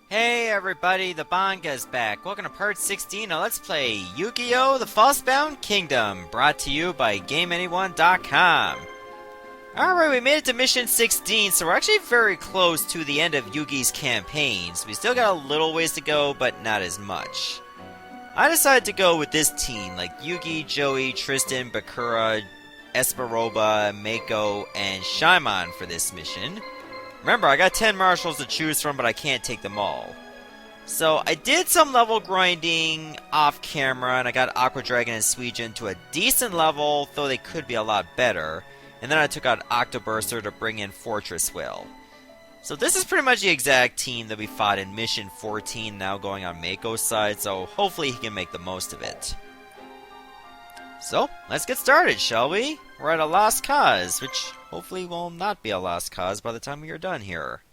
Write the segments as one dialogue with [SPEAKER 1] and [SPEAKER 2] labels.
[SPEAKER 1] Hey everybody, the Banga's back. Welcome to part 16 of Let's Play Yu-Gi-Oh! The Falsebound Kingdom, brought to you by GameAnyone.com. Alright, we made it to mission 16, so we're actually very close to the end of Yugi's campaigns. We still got a little ways to go, but not as much. I decided to go with this team, like Yugi, Joey, Tristan, Bakura, Esperoba, Mako, and Shaimon for this mission. Remember, I got 10 marshals to choose from, but I can't take them all. So, I did some level grinding off camera, and I got Aqua Dragon and Suijin to a decent level, though they could be a lot better. And then I took out Octoburster to bring in Fortress Will. So this is pretty much the exact team that we fought in Mission 14, now going on Mako's side, so hopefully he can make the most of it. So, let's get started, shall we? We're at a lost cause, which hopefully will not be a lost cause by the time we are done here.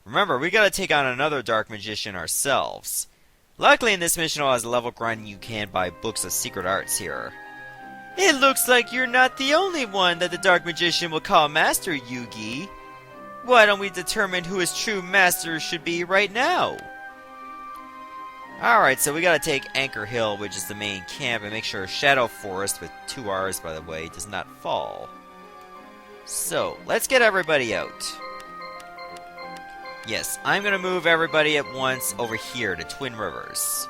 [SPEAKER 1] Remember, we gotta take on another Dark Magician ourselves. Luckily in this mission all has level grinding you can buy books of secret arts here. It looks like you're not the only one that the Dark Magician will call Master, Yugi. Why don't we determine who his true master should be right now? Alright, so we gotta take Anchor Hill, which is the main camp, and make sure Shadow Forest, with 2 R's by the way, does not fall. So, let's get everybody out. Yes, I'm gonna move everybody at once over here to Twin Rivers.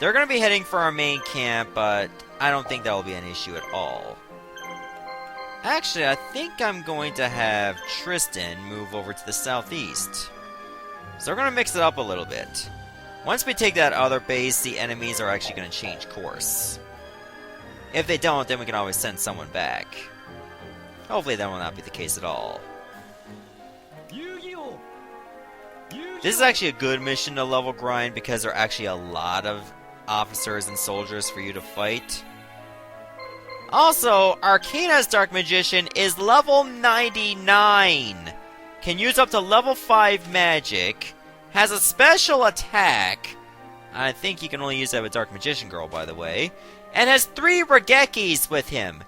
[SPEAKER 1] They're gonna be heading for our main camp, but I don't think that will be an issue at all. Actually, I think I'm going to have Tristan move over to the southeast. So we're gonna mix it up a little bit. Once we take that other base, the enemies are actually going to change course. If they don't, then we can always send someone back. Hopefully that will not be the case at all. This is actually a good mission to level grind because there are actually a lot of officers and soldiers for you to fight. Also, Arcana's Dark Magician is level 99. Can use up to level 5 magic. Has a special attack. I think you can only use that with Dark Magician Girl, by the way. And has 3 Regekis with him.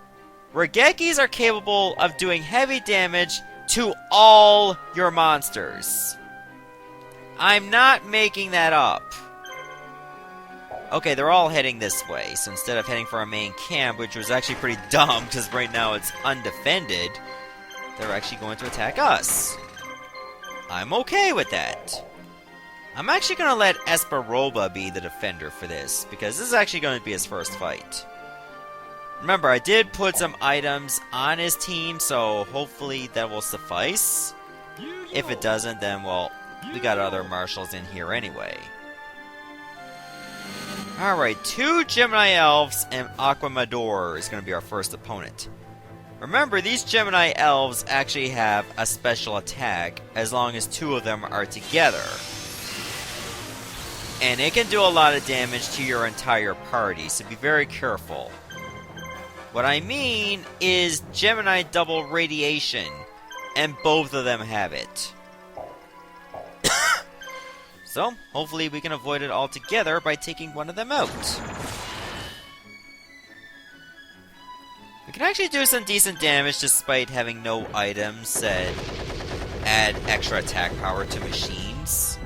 [SPEAKER 1] Regekis are capable of doing heavy damage to all your monsters. I'm not making that up. Okay, they're all heading this way. So instead of heading for our main camp, which was actually pretty dumb, because right now it's undefended, they're actually going to attack us. I'm okay with that. I'm actually going to let Esperoba be the defender for this, because this is actually going to be his first fight. Remember, I did put some items on his team, so hopefully that will suffice. If it doesn't, then, well, we got other marshals in here anyway. Alright, 2 Gemini Elves and Aquamador is going to be our first opponent. Remember, these Gemini Elves actually have a special attack, as long as 2 of them are together. And it can do a lot of damage to your entire party, so be very careful. What I mean is Gemini double radiation, and both of them have it. So, hopefully we can avoid it altogether by taking one of them out. We can actually do some decent damage despite having no items that add extra attack power to machines,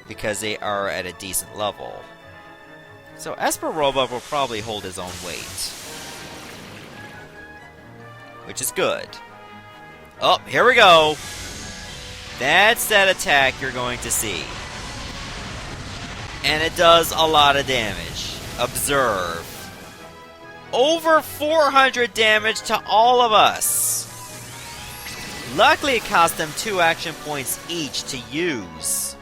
[SPEAKER 1] because they are at a decent level. So Esperoba will probably hold his own weight, which is good. Oh, here we go! That's that attack you're going to see. And it does a lot of damage. Observe. Over 400 damage to all of us! Luckily it cost them 2 action points each to use,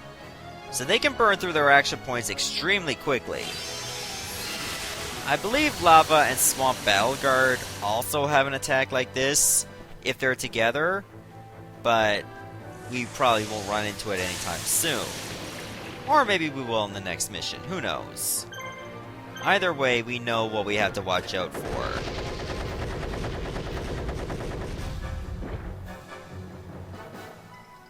[SPEAKER 1] so they can burn through their action points extremely quickly. I believe Lava and Swamp Battle Guard also have an attack like this, if they're together, but we probably won't run into it anytime soon. Or maybe we will in the next mission, who knows. Either way, we know what we have to watch out for.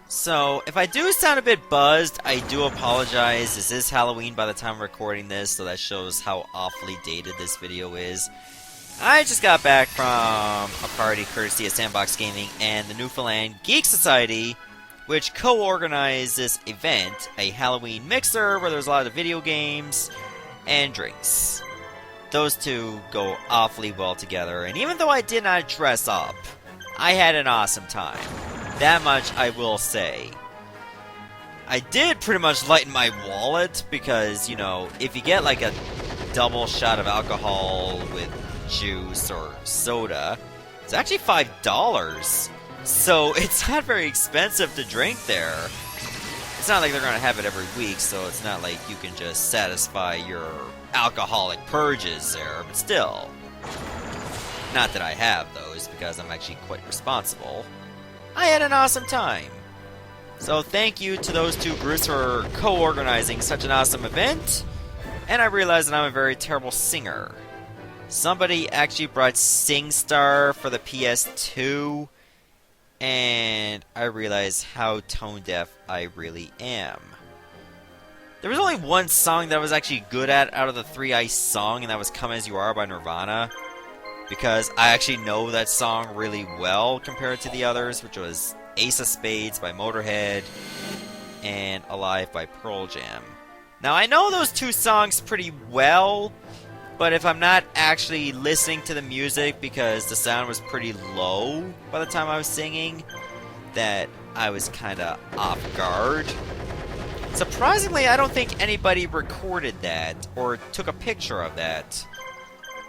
[SPEAKER 1] So, if I do sound a bit buzzed, I do apologize. This is Halloween by the time I'm recording this, so that shows how awfully dated this video is. I just got back from a party courtesy of Sandbox Gaming and the Newfoundland Geek Society, which co-organized this event, a Halloween mixer where there's a lot of video games and drinks. Those two go awfully well together, and even though I did not dress up, I had an awesome time. That much I will say. I did pretty much lighten my wallet because, you know, if you get like a double shot of alcohol with juice or soda, it's actually $5. So it's not very expensive to drink there. It's not like they're going to have it every week, so it's not like you can just satisfy your alcoholic purges there, but still. Not that I have those, because I'm actually quite responsible. I had an awesome time. So thank you to those two groups for co-organizing such an awesome event. And I realized that I'm a very terrible singer. Somebody actually brought SingStar for the PS2, and I realized how tone deaf I really am. There was only one song that I was actually good at out of the three I sung, and that was Come As You Are by Nirvana. Because I actually know that song really well compared to the others, which was Ace of Spades by Motorhead and Alive by Pearl Jam. Now, I know those two songs pretty well, but if I'm not actually listening to the music because the sound was pretty low by the time I was singing, that I was kind of off guard. Surprisingly, I don't think anybody recorded that or took a picture of that.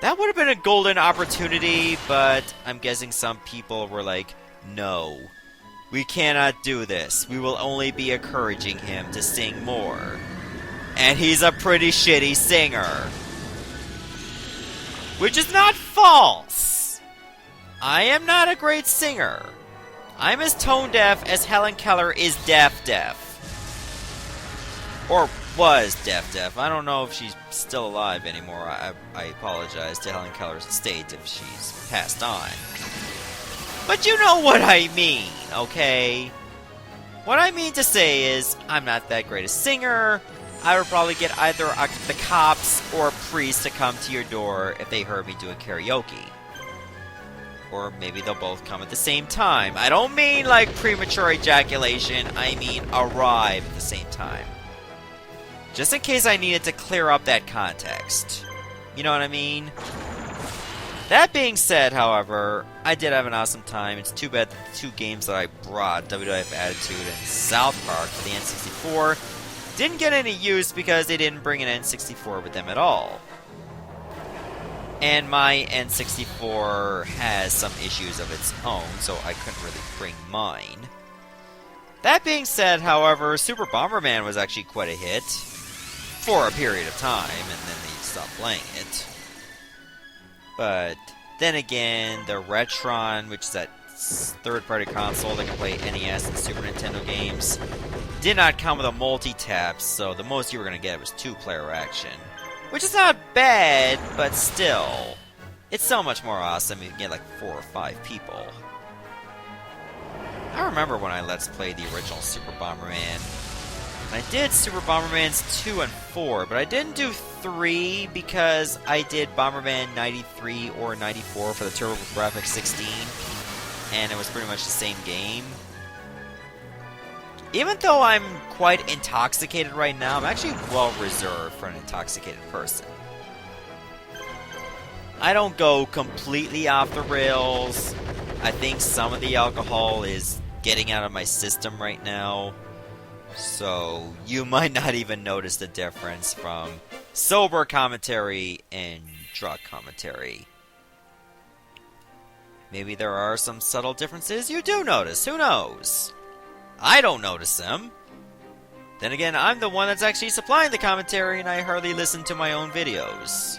[SPEAKER 1] That would have been a golden opportunity, but I'm guessing some people were like, no, we cannot do this. We will only be encouraging him to sing more. And he's a pretty shitty singer. Which is not false. I am not a great singer. I'm as tone deaf as Helen Keller is deaf. Or was deaf. I don't know if she's still alive anymore. I apologize to Helen Keller's estate if she's passed on. But you know what I mean, okay? What I mean to say is, I'm not that great a singer. I would probably get either the cops or a priest to come to your door if they heard me doing karaoke. Or maybe they'll both come at the same time. I don't mean like premature ejaculation, I mean arrive at the same time. Just in case I needed to clear up that context. You know what I mean? That being said, however, I did have an awesome time. It's too bad that the two games that I brought, WWF Attitude and South Park for the N64, didn't get any use because they didn't bring an N64 with them at all. And my N64 has some issues of its own, so I couldn't really bring mine. That being said, however, Super Bomberman was actually quite a hit. For a period of time, and then they stopped playing it. But then again, the Retron, which is that third-party console that can play NES and Super Nintendo games, did not come with a multi-tap, so the most you were going to get was two-player action. Which is not bad, but still, it's so much more awesome if you can get like 4 or 5 people. I remember when I Let's Played the original Super Bomberman. I did Super Bombermans 2 and 4, but I didn't do 3 because I did Bomberman 93 or 94 for the TurboGrafx 16, and it was pretty much the same game. Even though I'm quite intoxicated right now, I'm actually well reserved for an intoxicated person. I don't go completely off the rails. I think some of the alcohol is getting out of my system right now. So, you might not even notice the difference from sober commentary and drunk commentary. Maybe there are some subtle differences you do notice, who knows? I don't notice them. Then again, I'm the one that's actually supplying the commentary and I hardly listen to my own videos.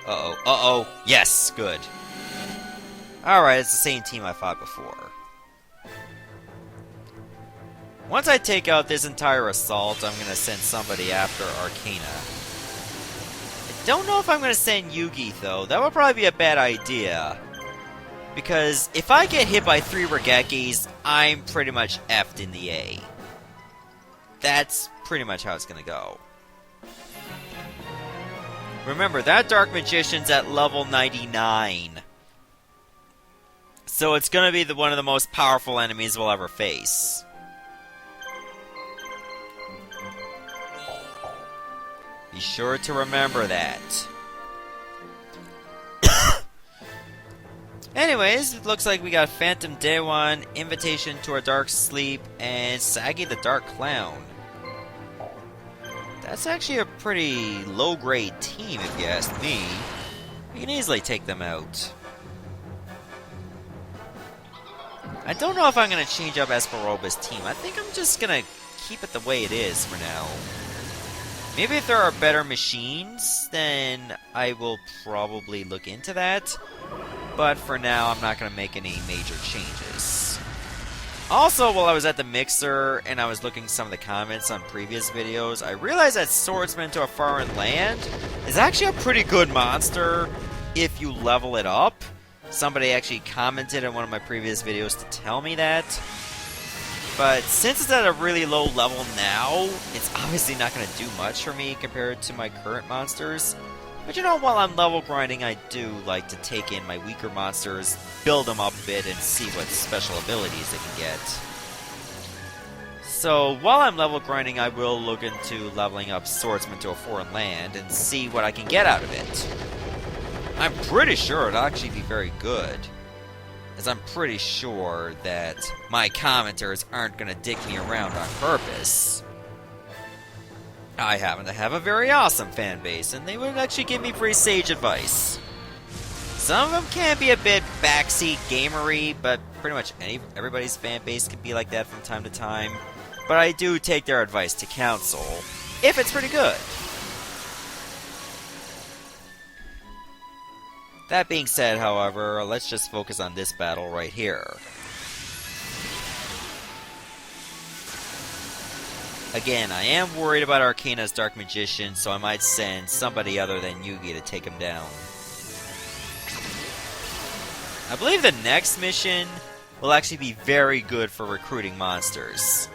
[SPEAKER 1] Uh-oh, yes, good. Alright, it's the same team I fought before. Once I take out this entire assault, I'm going to send somebody after Arcana. I don't know if I'm going to send Yugi, though. That would probably be a bad idea. Because if I get hit by 3 Regekis, I'm pretty much effed in the A. That's pretty much how it's going to go. Remember, that Dark Magician's at level 99. So it's gonna be one of the most powerful enemies we'll ever face. Be sure to remember that. Anyways, it looks like we got Phantom Daewon, Invitation to a Dark Sleep, and Sagi the Dark Clown. That's actually a pretty low-grade team, if you ask me. We can easily take them out. I don't know if I'm going to change up Esperoba's team. I think I'm just going to keep it the way it is for now. Maybe if there are better machines, then I will probably look into that. But for now, I'm not going to make any major changes. Also, while I was at the mixer and I was looking at some of the comments on previous videos, I realized that Swordsman to a Foreign Land is actually a pretty good monster if you level it up. Somebody actually commented in one of my previous videos to tell me that. But since it's at a really low level now, it's obviously not going to do much for me compared to my current monsters. But you know, while I'm level grinding, I do like to take in my weaker monsters, build them up a bit, and see what special abilities they can get. So, while I'm level grinding, I will look into leveling up Swordsman to a Foreign Land and see what I can get out of it. I'm pretty sure it'll actually be very good, as I'm pretty sure that my commenters aren't going to dick me around on purpose. I happen to have a very awesome fan base, and they would actually give me pretty sage advice. Some of them can be a bit backseat gamery, but pretty much everybody's fan base can be like that from time to time. But I do take their advice to counsel, if it's pretty good. That being said, however, let's just focus on this battle right here. Again, I am worried about Arcana's Dark Magician, so I might send somebody other than Yugi to take him down. I believe the next mission will actually be very good for recruiting monsters.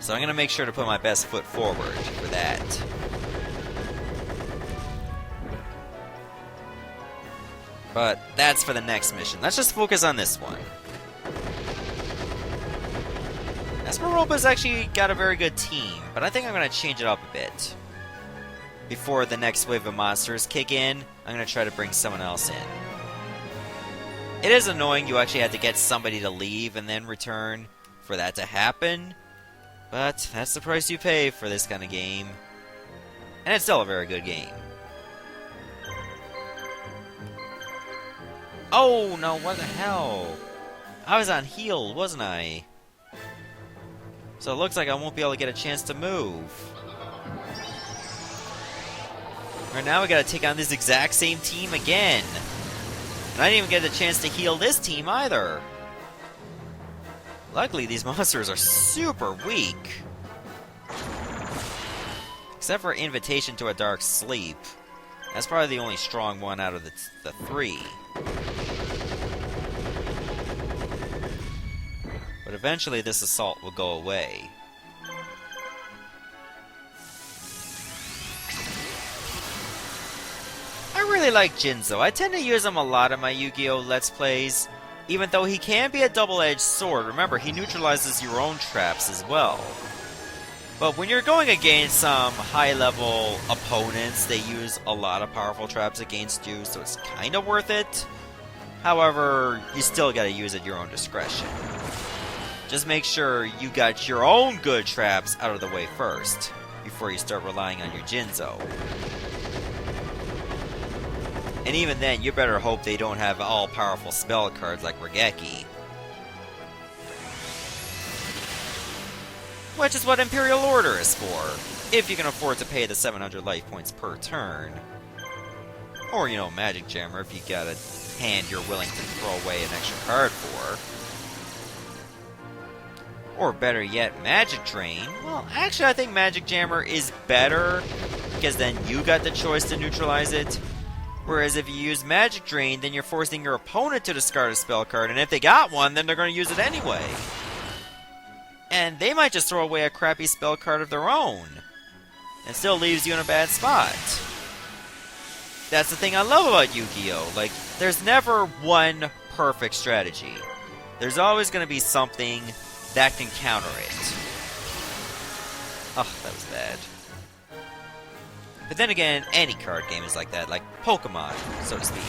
[SPEAKER 1] So I'm going to make sure to put my best foot forward for that. But that's for the next mission. Let's just focus on this one. Esperoba's actually got a very good team, but I think I'm going to change it up a bit. Before the next wave of monsters kick in, I'm going to try to bring someone else in. It is annoying you actually had to get somebody to leave and then return for that to happen, but that's the price you pay for this kind of game. And it's still a very good game. Oh no, what the hell? I was on heal, wasn't I? So it looks like I won't be able to get a chance to move. Right now we gotta take on this exact same team again. And I didn't even get a chance to heal this team either. Luckily these monsters are super weak. Except for Invitation to a Dark Sleep. That's probably the only strong one out of the three. But eventually this assault will go away. I really like Jinzo. I tend to use him a lot in my Yu-Gi-Oh! Let's Plays. Even though he can be a double-edged sword, remember, he neutralizes your own traps as well. But when you're going against some high-level opponents, they use a lot of powerful traps against you, so it's kind of worth it. However, you still gotta use at your own discretion. Just make sure you got your own good traps out of the way first, before you start relying on your Jinzo. And even then, you better hope they don't have all-powerful spell cards like Regeki. Which is what Imperial Order is for, if you can afford to pay the 700 life points per turn. Or, you know, Magic Jammer if you got a hand you're willing to throw away an extra card for. Or better yet, Magic Drain. Well, actually I think Magic Jammer is better, because then you got the choice to neutralize it. Whereas if you use Magic Drain, then you're forcing your opponent to discard a spell card, and if they got one, then they're going to use it anyway. And they might just throw away a crappy spell card of their own, and still leaves you in a bad spot. That's the thing I love about Yu-Gi-Oh! Like, there's never one perfect strategy. there's always going to be something that can counter it. Oh, that was bad. But then again, any card game is like that, like Pokemon, so to speak.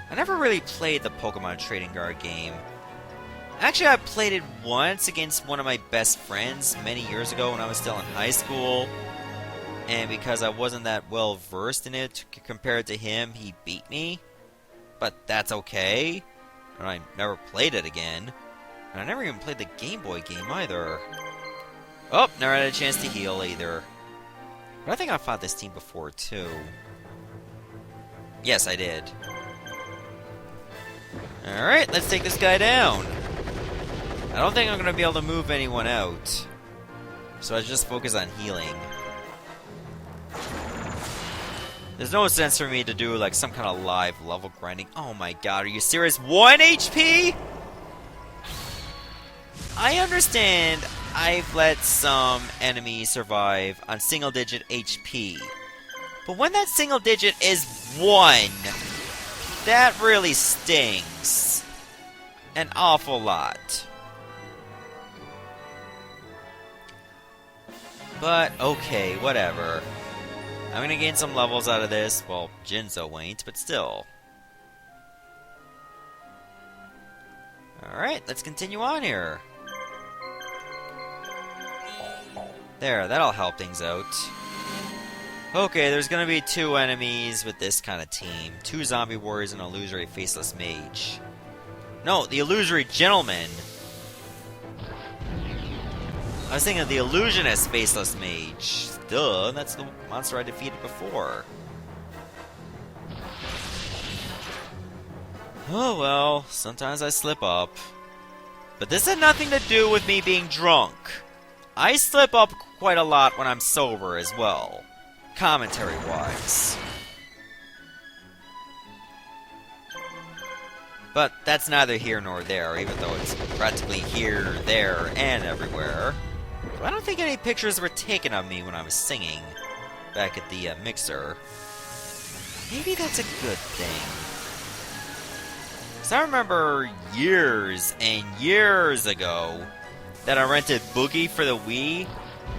[SPEAKER 1] I never really played the Pokemon trading card game. Actually, I played it once against one of my best friends many years ago when I was still in high school. And because I wasn't that well versed in it compared to him, he beat me. But that's okay. And I never played it again. And I never even played the Game Boy game either. Oh, never had a chance to heal either. But I think I fought this team before too. Yes, I did. Alright, let's take this guy down. I don't think I'm going to be able to move anyone out. So I just focus on healing. There's no sense for me to do like some kind of live level grinding. Oh my god, are you serious? 1 HP? I understand I've let some enemies survive on single digit HP. But when that single digit is 1, that really stings. An awful lot. But, okay, whatever. I'm gonna gain some levels out of this. Well, Jinzo ain't, but still. Alright, let's continue on here. There, that'll help things out. Okay, there's gonna be 2 enemies with this kind of team. 2 zombie warriors and an illusory faceless mage. No, the illusory gentleman. I was thinking of the illusionist faceless mage. Duh, that's the monster I defeated before. Oh well, sometimes I slip up. But this had nothing to do with me being drunk. I slip up quite a lot when I'm sober as well, commentary-wise. But that's neither here nor there, even though it's practically here, there, and everywhere. But I don't think any pictures were taken of me when I was singing back at the mixer. Maybe that's a good thing. 'Cause I remember years and years ago that I rented Boogie for the Wii,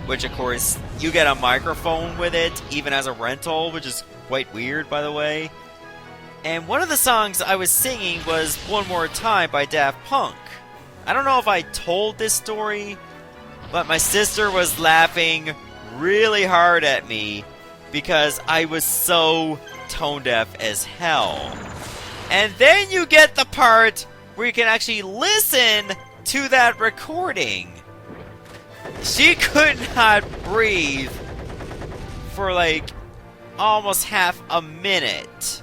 [SPEAKER 1] which of course, you get a microphone with it, even as a rental, which is quite weird, by the way. And one of the songs I was singing was One More Time by Daft Punk. I don't know if I told this story, but my sister was laughing really hard at me because I was so tone deaf as hell. And then you get the part where you can actually listen to that recording. She could not breathe for like almost half a minute.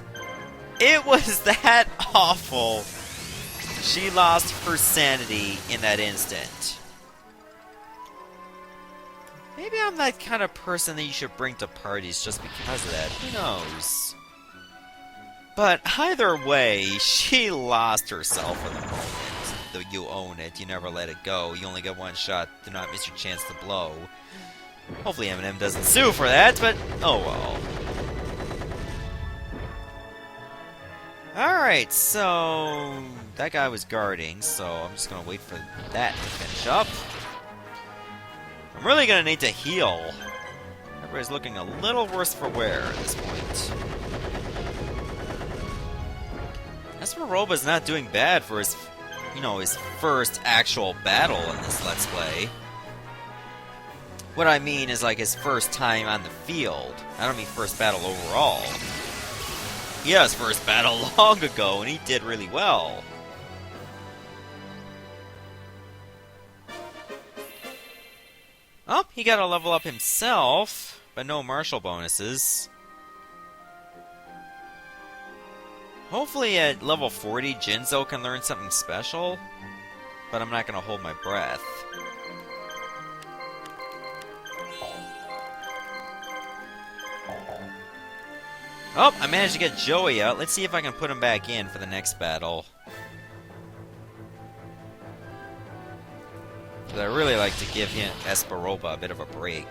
[SPEAKER 1] It was that awful. She lost her sanity in that instant. Maybe I'm that kind of person that you should bring to parties just because of that. Who knows? But either way, she lost herself in the moment. Though you own it, you never let it go. You only get one shot. Do not miss your chance to blow. Hopefully Eminem doesn't sue for that, but oh well. Alright, so that guy was guarding, so I'm just gonna wait for that to finish up. I'm really gonna need to heal. Everybody's looking a little worse for wear at this point. Esmeroba's not doing bad for his, his first actual battle in this Let's Play. What I mean is like his first time on the field. I don't mean first battle overall. He had his first battle long ago, and he did really well. Oh, he got to level up himself, but no martial bonuses. Hopefully at level 40, Jinzo can learn something special, but I'm not going to hold my breath. Oh, I managed to get Joey out. Let's see if I can put him back in for the next battle. Because I really like to give him Esperoba a bit of a break.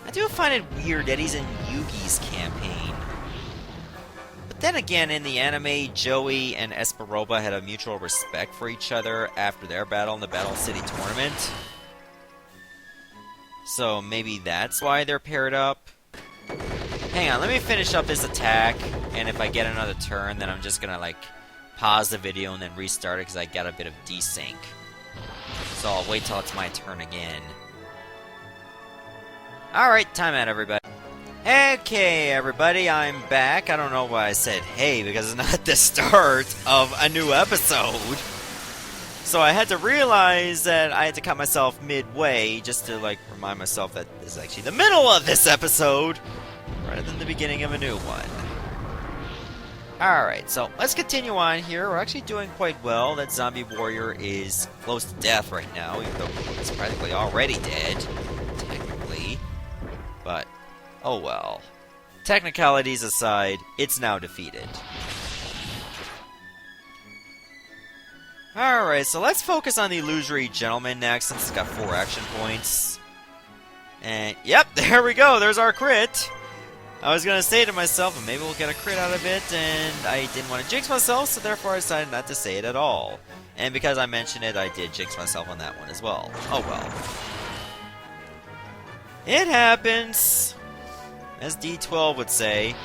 [SPEAKER 1] I do find it weird that he's in Yugi's campaign. But then again, in the anime, Joey and Esperoba had a mutual respect for each other after their battle in the Battle City tournament. So maybe that's why they're paired up. Hang on, let me finish up this attack, and if I get another turn, then I'm just gonna, like, pause the video and then restart it because I got a bit of desync. So I'll wait till it's my turn again. Alright, time out, everybody. Okay, everybody, I'm back. I don't know why I said hey, because it's not the start of a new episode. So I had to realize that I had to cut myself midway just to, like, remind myself that this is actually the middle of this episode rather than the beginning of a new one. Alright, so let's continue on here. We're actually doing quite well. That zombie warrior is close to death right now, even though he's practically already dead, technically. But oh well. Technicalities aside, it's now defeated. Alright, so let's focus on the Illusory Gentleman next, since it's got 4 action points. And, yep, there we go, there's our crit! I was gonna say to myself, well, maybe we'll get a crit out of it, and I didn't want to jinx myself, so therefore I decided not to say it at all. And because I mentioned it, I did jinx myself on that one as well. Oh well. It happens! As D12 would say.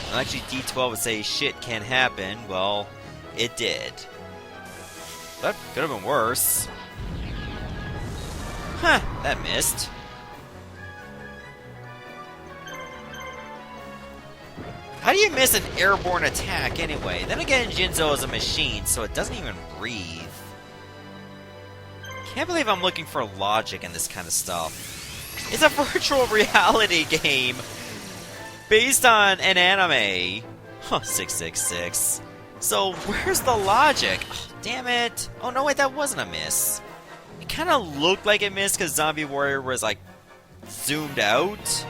[SPEAKER 1] Well, actually, D12 would say shit can happen. Well, it did. That could have been worse. Huh, that missed. How do you miss an airborne attack anyway? Then again, Jinzo is a machine, so it doesn't even breathe. Can't believe I'm looking for logic in this kind of stuff. It's a virtual reality game based on an anime. Huh, 666. So, where's the logic? Oh, damn it. Oh, no, wait, that wasn't a miss. It kind of looked like it missed because Zombie Warrior was, like, zoomed out.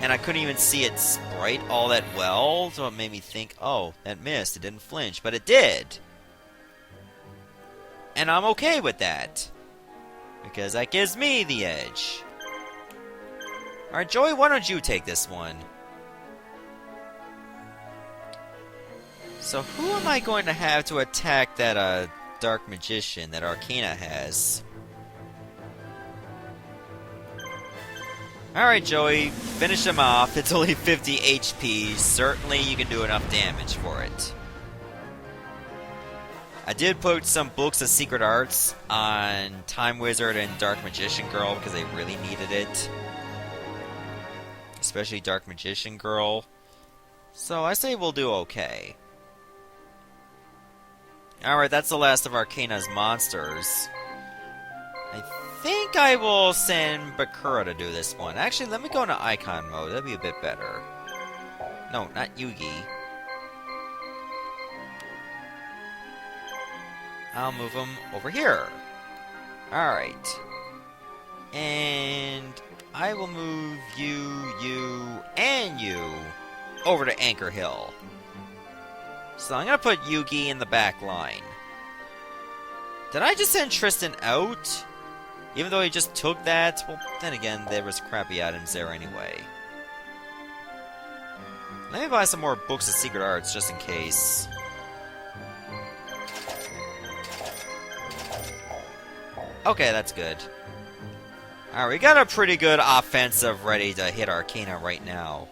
[SPEAKER 1] And I couldn't even see its sprite all that well. So it made me think, oh, that missed. It didn't flinch. But it did. And I'm okay with that. Because that gives me the edge. Alright, Joey, why don't you take this one? So who am I going to have to attack that Dark Magician that Arcana has? Alright, Joey, finish him off. It's only 50 HP. Certainly you can do enough damage for it. I did put some books of secret arts on Time Wizard and Dark Magician Girl because they really needed it. Especially Dark Magician Girl. So I say we'll do okay. Alright, that's the last of Arcana's monsters. I think I will send Bakura to do this one. Actually, let me go into Icon mode. That'd be a bit better. No, not Yugi. I'll move him over here. Alright. And I will move you, and you over to Anchor Hill. So I'm going to put Yugi in the back line. Did I just send Tristan out? Even though he just took that? Well, then again, there was crappy items there anyway. Let me buy some more books of secret arts just in case. Okay, that's good. Alright, we got a pretty good offensive ready to hit Arcana right now.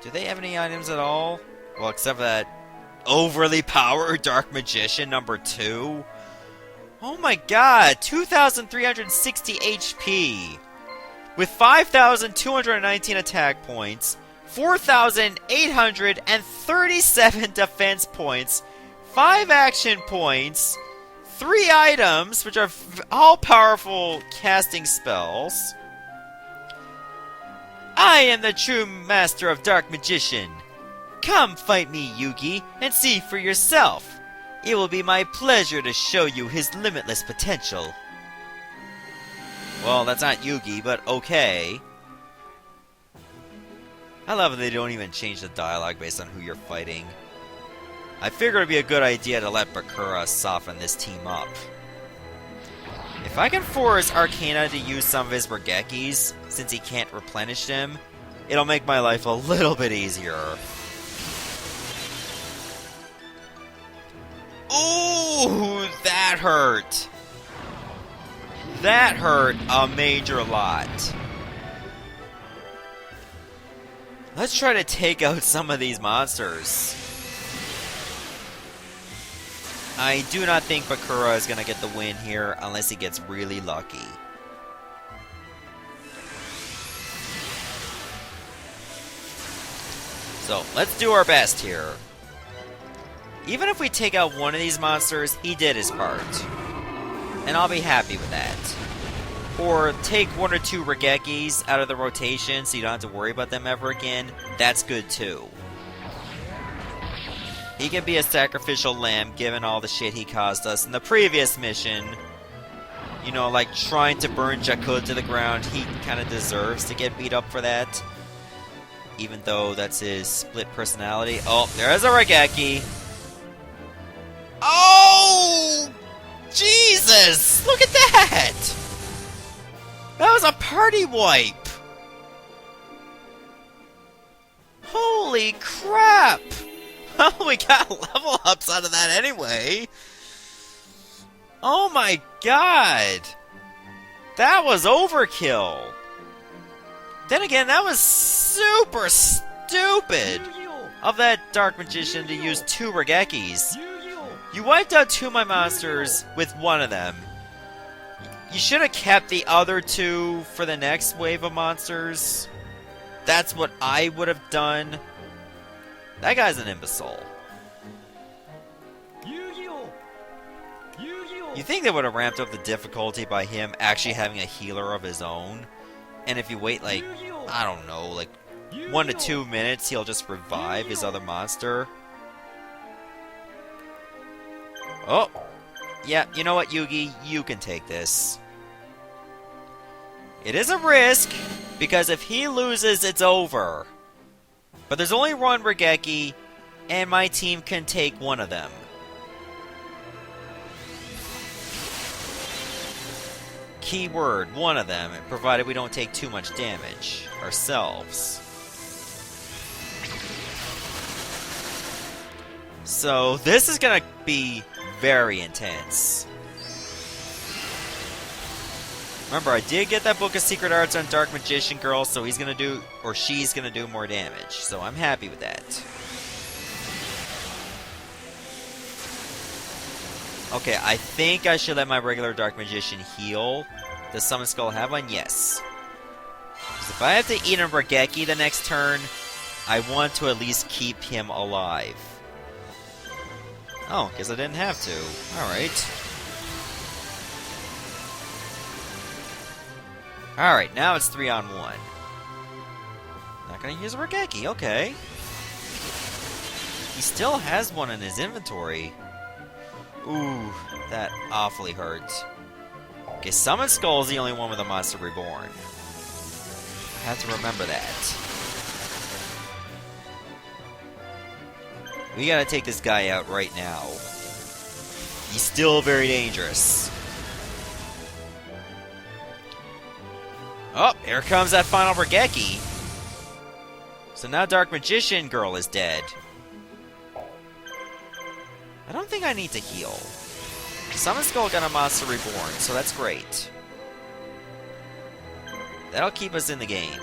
[SPEAKER 1] Do they have any items at all? Well, except for that overly powered Dark Magician number 2. Oh my god, 2,360 HP. With 5,219 attack points, 4,837 defense points, 5 action points, 3 items, which are all powerful casting spells. I am the true master of Dark Magician. Come fight me, Yugi, and see for yourself. It will be my pleasure to show you his limitless potential. Well, that's not Yugi, but okay. I love that they don't even change the dialogue based on who you're fighting. I figured it'd be a good idea to let Bakura soften this team up. If I can force Arcana to use some of his Regekis, since he can't replenish them, it'll make my life a little bit easier. Ooh, that hurt. That hurt a major lot. Let's try to take out some of these monsters. I do not think Bakura is going to get the win here unless he gets really lucky. So, let's do our best here. Even if we take out one of these monsters, he did his part. And I'll be happy with that. Or take one or two Regekis out of the rotation so you don't have to worry about them ever again. That's good too. He can be a sacrificial lamb given all the shit he caused us in the previous mission. You know, like trying to burn Jakku to the ground. He kind of deserves to get beat up for that. Even though that's his split personality. Oh, there's a Regeki. Oh! Jesus! Look at that! That was a party wipe! Holy crap! Well, we got level ups out of that anyway. Oh my god! That was overkill! Then again, that was super stupid of that Dark Magician to use two Regekis. You wiped out two of my monsters with one of them. You should have kept the other two for the next wave of monsters. That's what I would have done. That guy's an imbecile. You think they would have ramped up the difficulty by him actually having a healer of his own? And if you wait like, I don't know, like 1 to 2 minutes, he'll just revive his other monster? Oh! Yeah, you know what, Yugi? You can take this. It is a risk, because if he loses, it's over. But there's only one Regeki, and my team can take one of them. Keyword, one of them, provided we don't take too much damage ourselves. So, this is gonna be very intense. Remember, I did get that book of secret arts on Dark Magician Girl, so he's gonna do, or she's gonna do more damage. So I'm happy with that. Okay, I think I should let my regular Dark Magician heal. Does Summon Skull have one? Yes. Because if I have to eat a Regeki the next turn, I want to at least keep him alive. Oh, guess I didn't have to. Alright. Alright, now it's 3-on-1. Not gonna use a Regeki, okay. He still has one in his inventory. Ooh, that awfully hurts. Okay, Summon Skull's the only one with a Monster Reborn. I have to remember that. We gotta take this guy out right now. He's still very dangerous. Oh, here comes that final Regeki. So now Dark Magician Girl is dead. I don't think I need to heal. Summon Skull got a Monster Reborn, so that's great. That'll keep us in the game.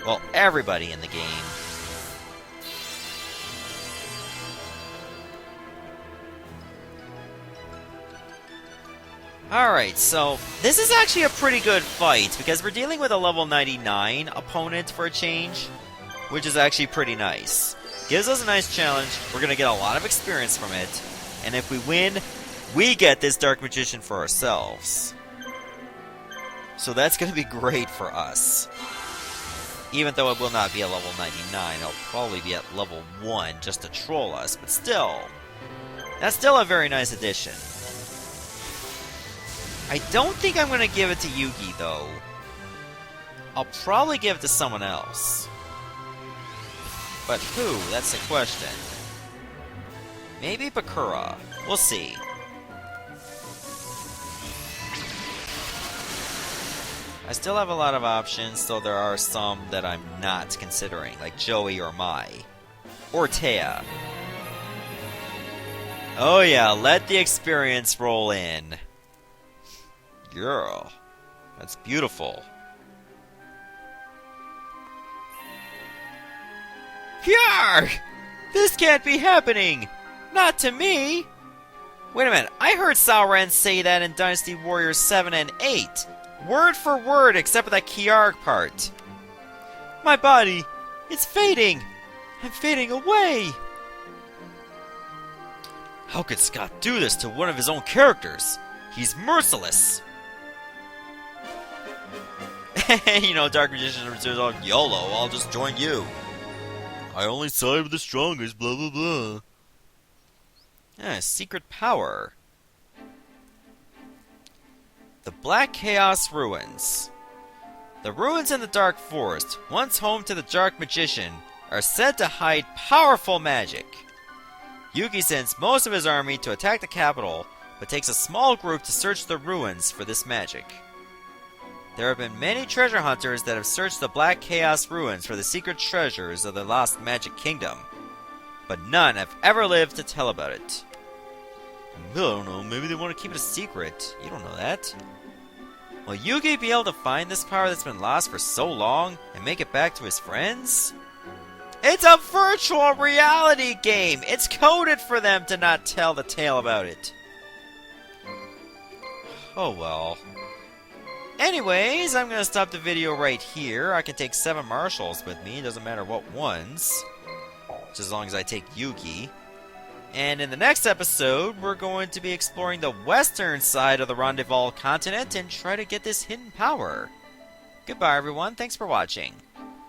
[SPEAKER 1] Well, everybody in the game. Alright, so this is actually a pretty good fight, because we're dealing with a level 99 opponent for a change, which is actually pretty nice. Gives us a nice challenge, we're going to get a lot of experience from it, and if we win, we get this Dark Magician for ourselves. So that's going to be great for us. Even though it will not be a level 99, it'll probably be at level 1 just to troll us, but still. That's still a very nice addition. I don't think I'm going to give it to Yugi, though. I'll probably give it to someone else. But who? That's the question. Maybe Bakura. We'll see. I still have a lot of options, though there are some that I'm not considering, like Joey or Mai. Or Taya. Oh yeah, let the experience roll in. Girl, that's beautiful. Yarg! This can't be happening! Not to me! Wait a minute, I heard Sauron say that in Dynasty Warriors 7 and 8. Word for word, except for that Kiarg part. My body, it's fading! I'm fading away! How could Scott do this to one of his own characters? He's merciless! You know, Dark Magician returns on YOLO, I'll just join you. I only side with the strongest, blah blah blah. Secret power. The Black Chaos Ruins. The ruins in the Dark Forest, once home to the Dark Magician, are said to hide powerful magic. Yugi sends most of his army to attack the capital, but takes a small group to search the ruins for this magic. There have been many treasure hunters that have searched the Black Chaos Ruins for the secret treasures of the Lost Magic Kingdom, but none have ever lived to tell about it. I don't know, maybe they want to keep it a secret. You don't know that. Will Yugi be able to find this power that's been lost for so long and make it back to his friends? It's a virtual reality game! It's coded for them to not tell the tale about it. Oh well. Anyways, I'm gonna stop the video right here. I can take 7 marshals with me, doesn't matter what ones. Just as long as I take Yugi. And in the next episode, we're going to be exploring the western side of the Rendezvous continent and try to get this hidden power. Goodbye everyone, thanks for watching.